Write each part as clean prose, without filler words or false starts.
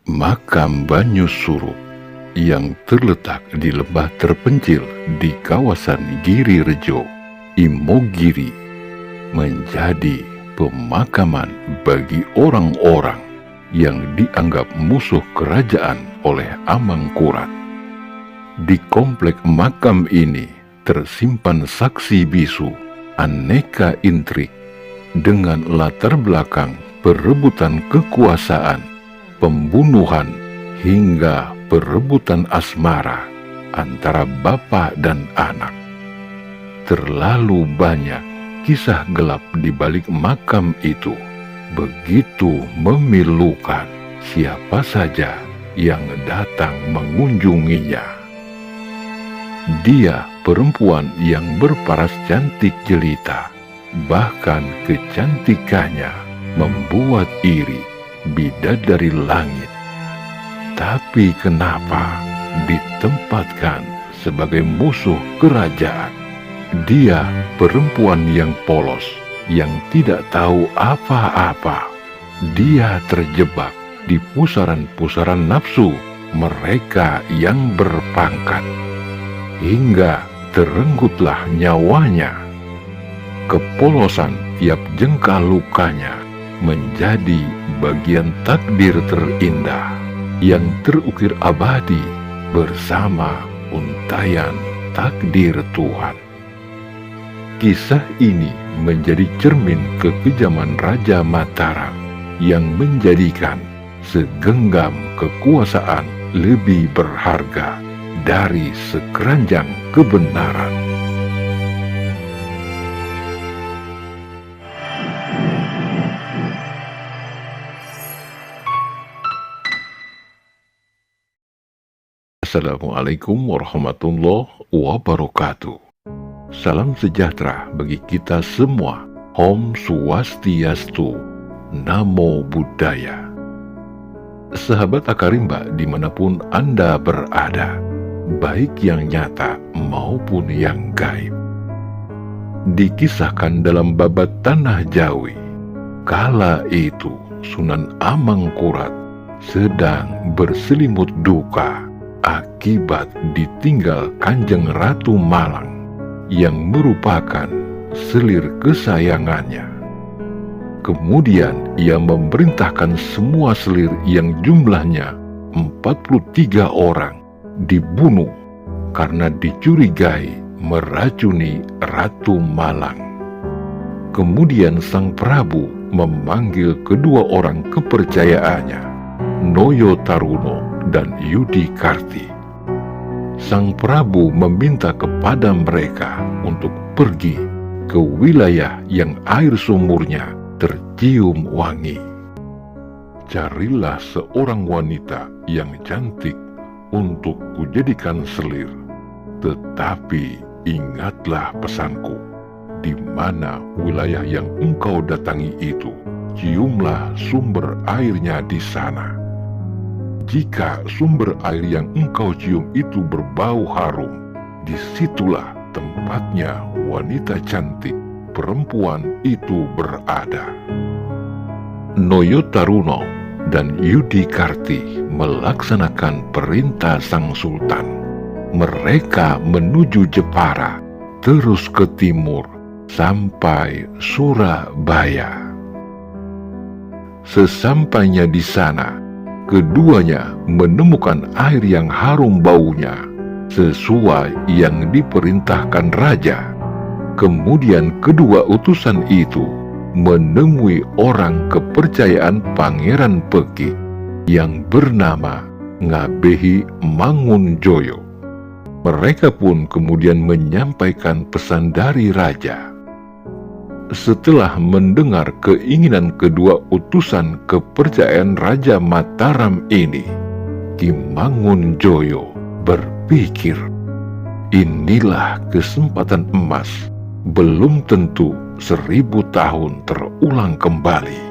Makam Banyu Surup yang terletak di lembah terpencil di kawasan Giri Rejo, Imogiri, menjadi pemakaman bagi orang-orang yang dianggap musuh kerajaan oleh Amangkurat. Di komplek makam ini tersimpan saksi bisu, aneka intrik dengan latar belakang perebutan kekuasaan, pembunuhan, hingga perebutan asmara antara bapak dan anak. Terlalu banyak kisah gelap di balik makam itu, begitu memilukan siapa saja yang datang mengunjunginya. Dia perempuan yang berparas cantik jelita, bahkan kecantikannya membuat iri bidadari langit. Tapi kenapa ditempatkan sebagai musuh kerajaan? Dia perempuan yang polos, yang tidak tahu apa-apa. Dia terjebak di pusaran-pusaran nafsu mereka yang berpangkat, hingga terenggutlah nyawanya. Kepolosan tiap jengkal lukanya menjadi bagian takdir terindah yang terukir abadi bersama untayan takdir Tuhan. Kisah ini menjadi cermin kekejaman Raja Mataram yang menjadikan segenggam kekuasaan lebih berharga dari sekeranjang kebenaran. Assalamualaikum warahmatullahi wabarakatuh. Salam sejahtera bagi kita semua. Om Swastiastu, Namo Buddhaya. Sahabat Akarimba dimanapun Anda berada, baik yang nyata maupun yang gaib. Dikisahkan dalam babat Tanah Jawi, kala itu Sunan Amangkurat sedang berselimut duka akibat ditinggal Kanjeng Ratu Malang yang merupakan selir kesayangannya. Kemudian ia memerintahkan semua selir yang jumlahnya 43 orang dibunuh karena dicurigai meracuni Ratu Malang. Kemudian Sang Prabu memanggil kedua orang kepercayaannya, Noyo Taruno dan Yudikarti. Sang Prabu meminta kepada mereka untuk pergi ke wilayah yang air sumurnya tercium wangi. Carilah seorang wanita yang cantik untuk kujadikan selir, tetapi ingatlah pesanku, di mana wilayah yang engkau datangi itu, ciumlah sumber airnya di sana. Jika sumber air yang engkau cium itu berbau harum, disitulah tempatnya wanita cantik perempuan itu berada. Noyo Taruno dan Yudikarti melaksanakan perintah Sang Sultan. Mereka menuju Jepara, terus ke timur sampai Surabaya. Sesampainya di sana, keduanya menemukan air yang harum baunya, sesuai yang diperintahkan raja. Kemudian kedua utusan itu menemui orang kepercayaan Pangeran Peki yang bernama Ngabehi Mangunjoyo. Mereka pun kemudian menyampaikan pesan dari raja. Setelah mendengar keinginan kedua utusan kepercayaan Raja Mataram ini, Ki Mangunjoyo berpikir, inilah kesempatan emas, belum tentu 1000 tahun terulang kembali.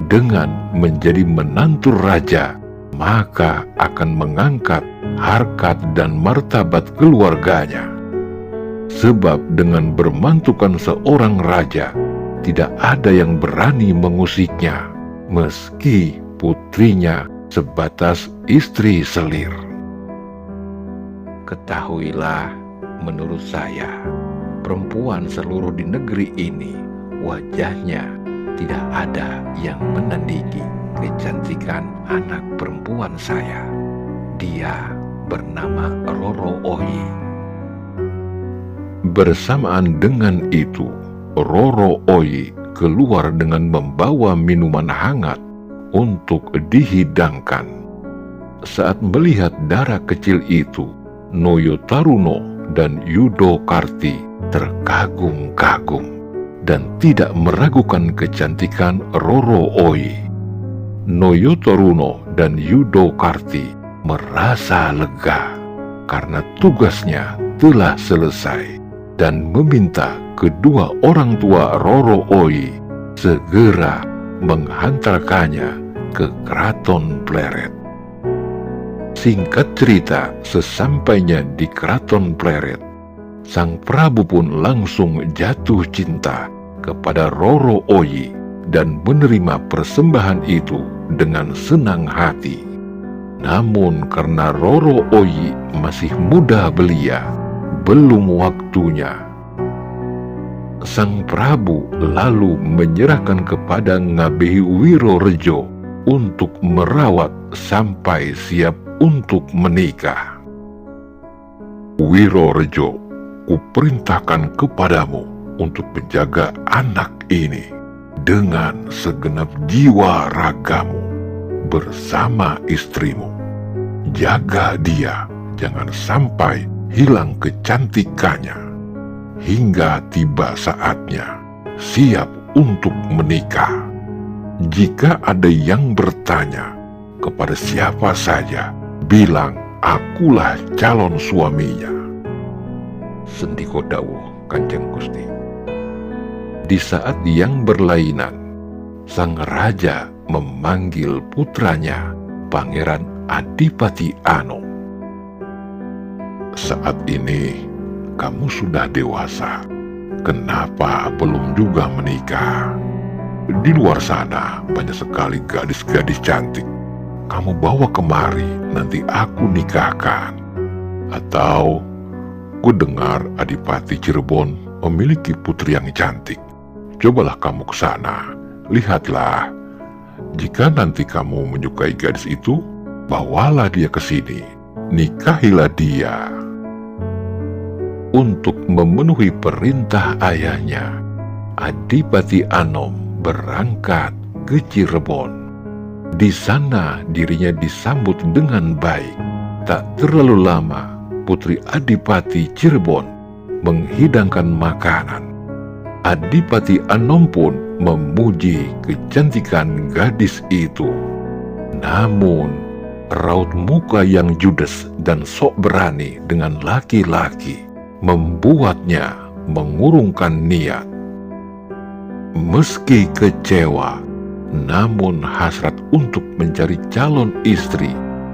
Dengan menjadi menantu raja, maka akan mengangkat harkat dan martabat keluarganya. Sebab dengan bermantukan seorang raja, tidak ada yang berani mengusiknya, meski putrinya sebatas istri selir. Ketahuilah, menurut saya, perempuan seluruh di negeri ini wajahnya tidak ada yang menandingi kecantikan anak perempuan saya. Dia bernama Roro Oyi. Bersamaan dengan itu, Roro Oyi keluar dengan membawa minuman hangat untuk dihidangkan. Saat melihat darah kecil itu, Noyo Taruno dan Yudo Karti terkagum-kagum dan tidak meragukan kecantikan Roro Oyi. Noyo Taruno dan Yudo Karti merasa lega karena tugasnya telah selesai dan meminta kedua orang tua Roro Oyi segera menghantarkannya ke Keraton Pleret. Singkat cerita, sesampainya di Keraton Pleret, Sang Prabu pun langsung jatuh cinta kepada Roro Oyi dan menerima persembahan itu dengan senang hati. Namun karena Roro Oyi masih muda belia, belum waktunya. Sang Prabu lalu menyerahkan kepada Ngabehi Wirorejo untuk merawat sampai siap untuk menikah. Wirorejo, kuperintahkan kepadamu untuk menjaga anak ini dengan segenap jiwa ragamu bersama istrimu. Jaga dia, jangan sampai hilang kecantikannya hingga tiba saatnya siap untuk menikah. Jika ada yang bertanya kepada siapa saja, bilang akulah calon suaminya. Sendiko dawuh Kanjeng Gusti. Di saat yang berlainan, sang raja memanggil putranya, Pangeran Adipati Anom. Saat ini kamu sudah dewasa, kenapa belum juga menikah? Di luar sana banyak sekali gadis-gadis cantik. Kamu bawa kemari, nanti aku nikahkan. Atau ku dengar Adipati Cirebon memiliki putri yang cantik. Cobalah kamu ke sana, lihatlah. Jika nanti kamu menyukai gadis itu, bawalah dia ke sini, nikahilah dia. Untuk memenuhi perintah ayahnya, Adipati Anom berangkat ke Cirebon. Di sana dirinya disambut dengan baik. Tak terlalu lama, Putri Adipati Cirebon menghidangkan makanan. Adipati Anom pun memuji kecantikan gadis itu. Namun, raut muka yang judes dan sok berani dengan laki-laki membuatnya mengurungkan niat. Meski kecewa, namun hasrat untuk mencari calon istri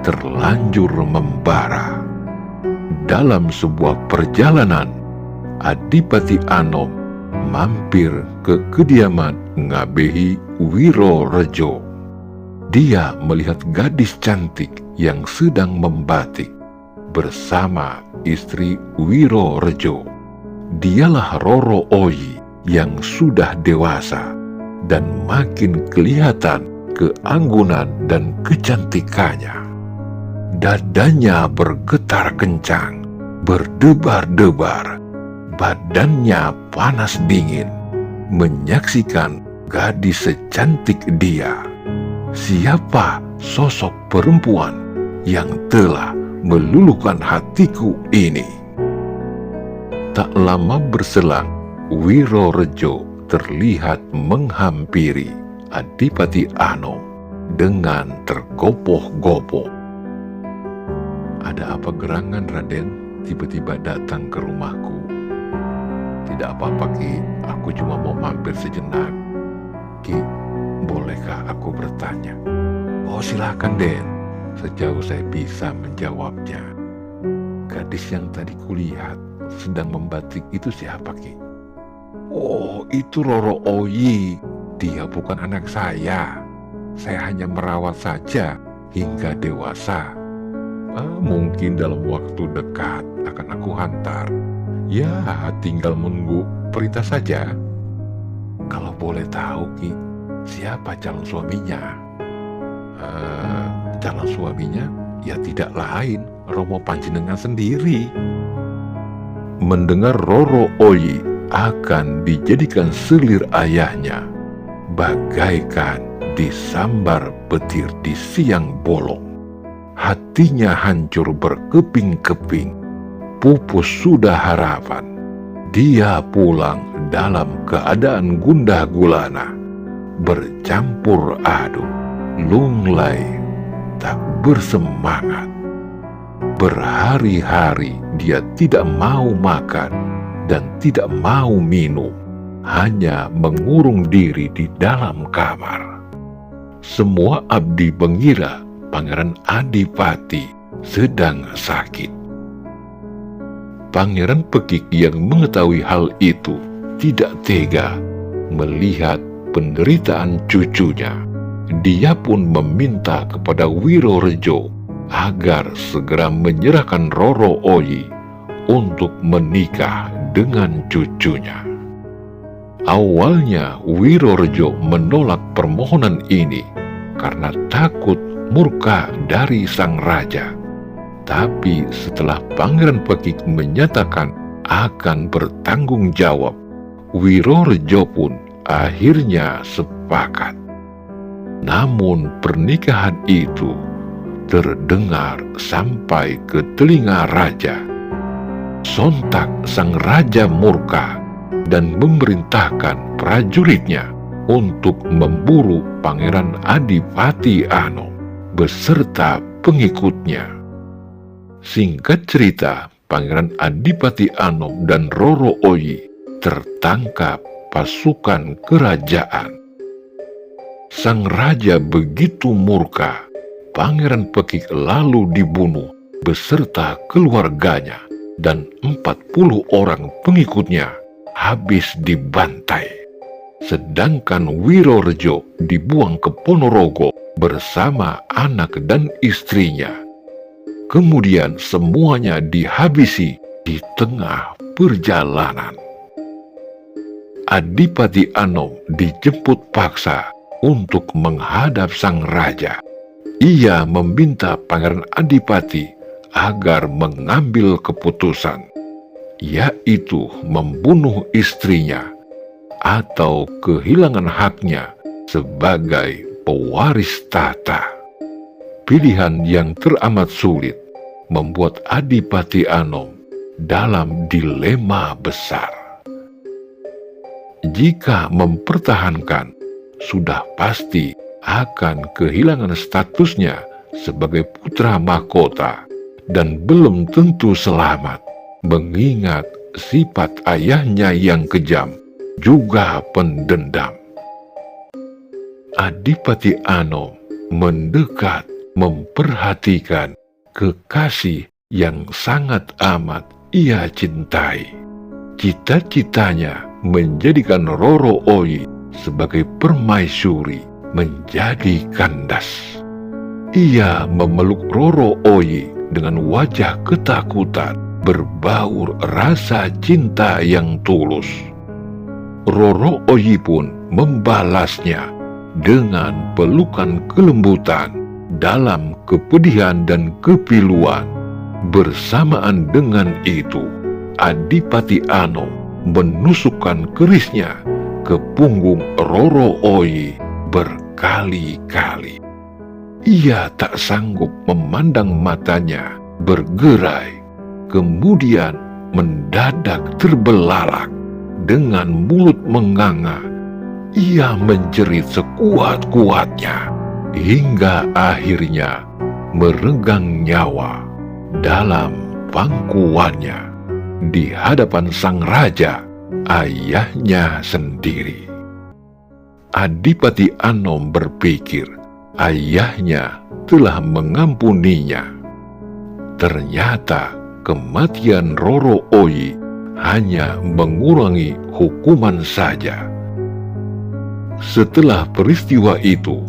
terlanjur membara. Dalam sebuah perjalanan, Adipati Anom mampir ke kediaman Ngabehi Wirorejo. Dia melihat gadis cantik yang sedang membatik bersama istri Wirorejo. Dialah Roro Oyi yang sudah dewasa dan makin kelihatan keanggunan dan kecantikannya. Dadanya bergetar kencang, berdebar-debar, badannya panas dingin. Menyaksikan gadis secantik dia, siapa sosok perempuan yang telah meluluhkan hatiku ini? Tak lama berselang, Wirorejo terlihat menghampiri Adipati Anom dengan tergopoh-gopoh. Ada apa gerangan, Raden? Tiba-tiba datang ke rumahku. Tidak apa-apa, Ki. Aku cuma mau mampir sejenak. Ki, bolehkah aku bertanya? Oh, silakan, Den. Sejauh saya bisa menjawabnya. Gadis yang tadi kulihat sedang membatik itu siapa, Ki? Oh, itu Roro Oyi. Dia bukan anak saya. Saya hanya merawat saja hingga dewasa. Mungkin dalam waktu dekat akan aku hantar. Ya, tinggal menunggu perintah saja. Kalau boleh tahu, Ki, siapa calon suaminya? Calon suaminya ya tidak lain Romo Panjenengan sendiri. Mendengar Roro Oyi akan dijadikan selir ayahnya, bagaikan disambar petir di siang bolong. Hatinya hancur berkeping-keping, pupus sudah harapan. Dia pulang dalam keadaan gundah gulana, bercampur aduk, lunglai, tak bersemangat. Berhari-hari dia tidak mau makan dan tidak mau minum, hanya mengurung diri di dalam kamar. Semua abdi mengira Pangeran Adipati sedang sakit. Pangeran Pekik yang mengetahui hal itu tidak tega melihat penderitaan cucunya. Dia pun meminta kepada Wirorejo agar segera menyerahkan Roro Oyi untuk menikah dengan cucunya. Awalnya Wirorejo menolak permohonan ini karena takut murka dari sang raja. Tapi setelah Pangeran Pekik menyatakan akan bertanggung jawab, Wirorejo pun akhirnya sepakat. Namun pernikahan itu terdengar sampai ke telinga raja. Sontak sang raja murka dan memerintahkan prajuritnya untuk memburu Pangeran Adipati Anom beserta pengikutnya. Singkat cerita, Pangeran Adipati Anom dan Roro Oyi tertangkap pasukan kerajaan. Sang raja begitu murka, Pangeran Pekik lalu dibunuh beserta keluarganya dan 40 orang pengikutnya habis dibantai. Sedangkan Wirorejo dibuang ke Ponorogo bersama anak dan istrinya. Kemudian semuanya dihabisi di tengah perjalanan. Adipati Anom dijemput paksa untuk menghadap sang raja. Ia meminta Pangeran Adipati agar mengambil keputusan, yaitu membunuh istrinya atau kehilangan haknya sebagai pewaris tahta. Pilihan yang teramat sulit membuat Adipati Anom dalam dilema besar. Jika mempertahankan, sudah pasti akan kehilangan statusnya sebagai putra mahkota dan belum tentu selamat, mengingat sifat ayahnya yang kejam juga pendendam. Adipati Anom mendekat memperhatikan kekasih yang sangat amat ia cintai. Cita-citanya menjadikan Roro Oyi sebagai permaisuri menjadi kandas. Ia memeluk Roro Oyi dengan wajah ketakutan, berbaur rasa cinta yang tulus. Roro Oyi pun membalasnya dengan pelukan kelembutan dalam kepedihan dan kepiluan. Bersamaan dengan itu, Adipati Anom menusukkan kerisnya ke punggung Roro Oyi berkali-kali. Ia tak sanggup memandang matanya bergerai, kemudian mendadak terbelalak. Dengan mulut menganga, ia menjerit sekuat-kuatnya hingga akhirnya meregang nyawa dalam pangkuannya di hadapan sang raja, ayahnya sendiri. Adipati Anom berpikir ayahnya telah mengampuninya. Ternyata kematian Roro Oyi hanya mengurangi hukuman saja. Setelah peristiwa itu,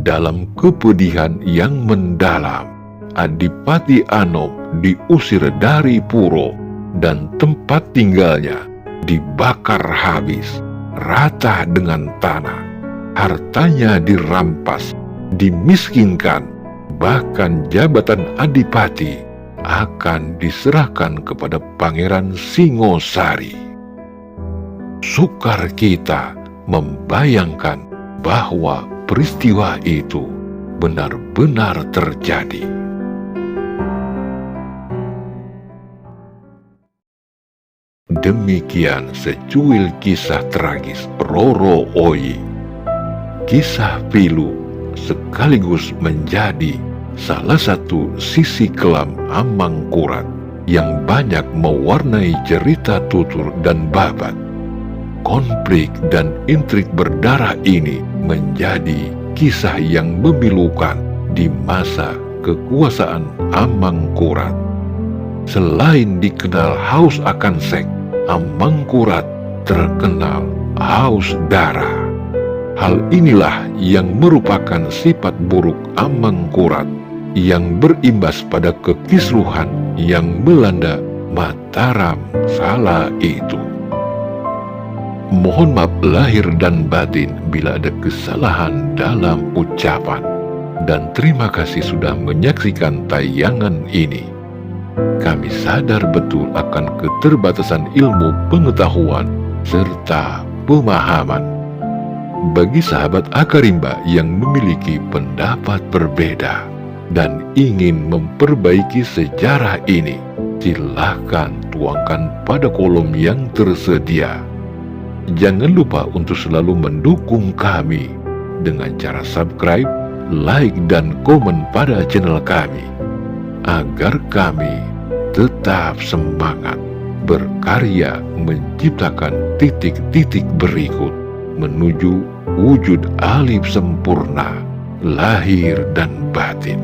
Dalam kepedihan yang mendalam, Adipati Anom diusir dari puro dan tempat tinggalnya dibakar habis, rata dengan tanah. Hartanya dirampas, dimiskinkan, bahkan jabatan adipati akan diserahkan kepada Pangeran Singosari. Sukar kita membayangkan bahwa peristiwa itu benar-benar terjadi. Demikian secuil kisah tragis Roro Oyi. Kisah pilu sekaligus menjadi salah satu sisi kelam Amangkurat yang banyak mewarnai cerita Tutur dan Babat. Konflik dan intrik berdarah ini menjadi kisah yang memilukan di masa kekuasaan Amangkurat. Selain dikenal haus akan seks, Amangkurat terkenal haus darah. Hal inilah yang merupakan sifat buruk Amangkurat yang berimbas pada kekisruhan yang melanda Mataram kala itu. Mohon maaf lahir dan batin bila ada kesalahan dalam ucapan, dan terima kasih sudah menyaksikan tayangan ini. Kami sadar betul akan keterbatasan ilmu pengetahuan serta pemahaman. Bagi sahabat Akarimba yang memiliki pendapat berbeda dan ingin memperbaiki sejarah ini, silahkan tuangkan pada kolom yang tersedia. Jangan lupa untuk selalu mendukung kami dengan cara subscribe, like, dan komen pada channel kami, agar kami tetap semangat berkarya menciptakan titik-titik berikut menuju wujud alif sempurna, lahir dan batin.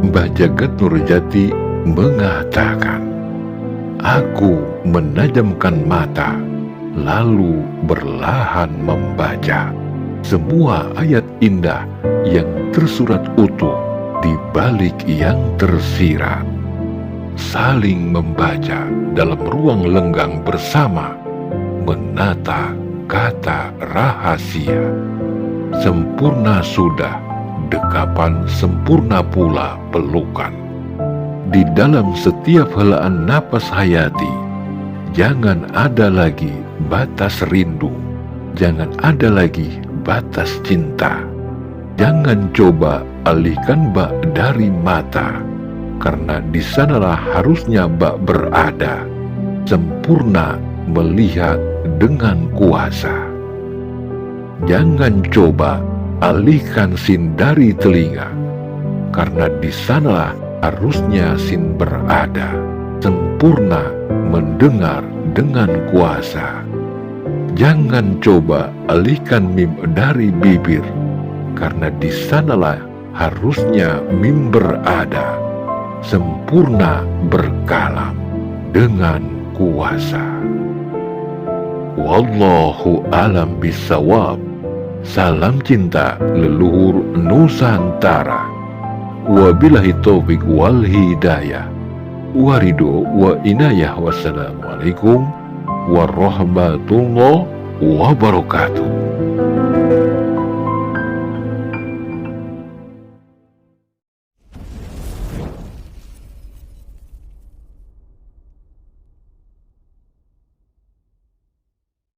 Mbah Jagat Nurjati mengatakan, "Aku menajamkan mata, lalu berlahan membaca semua ayat indah yang tersurat utuh di balik yang tersirat. Saling membaca dalam ruang lenggang bersama, menata kata rahasia. Sempurna sudah, dekapan sempurna pula pelukan. Di dalam setiap helaan napas hayati, jangan ada lagi batas rindu, jangan ada lagi batas cinta. Jangan coba alihkan bak dari mata, karena di sanalah harusnya bak berada, sempurna melihat dengan kuasa. Jangan coba alihkan sin dari telinga, karena di sanalah harusnya sin berada, sempurna mendengar dengan kuasa. Jangan coba alihkan mim dari bibir, karena di sanalah harusnya mim berada, sempurna berkalam dengan kuasa. Wallahu alam bisawab. Salam cinta leluhur Nusantara. Wabillahi taufik wal hidayah. Warido wa inayah. Wassalamualaikum warahmatullahi wabarakatuh.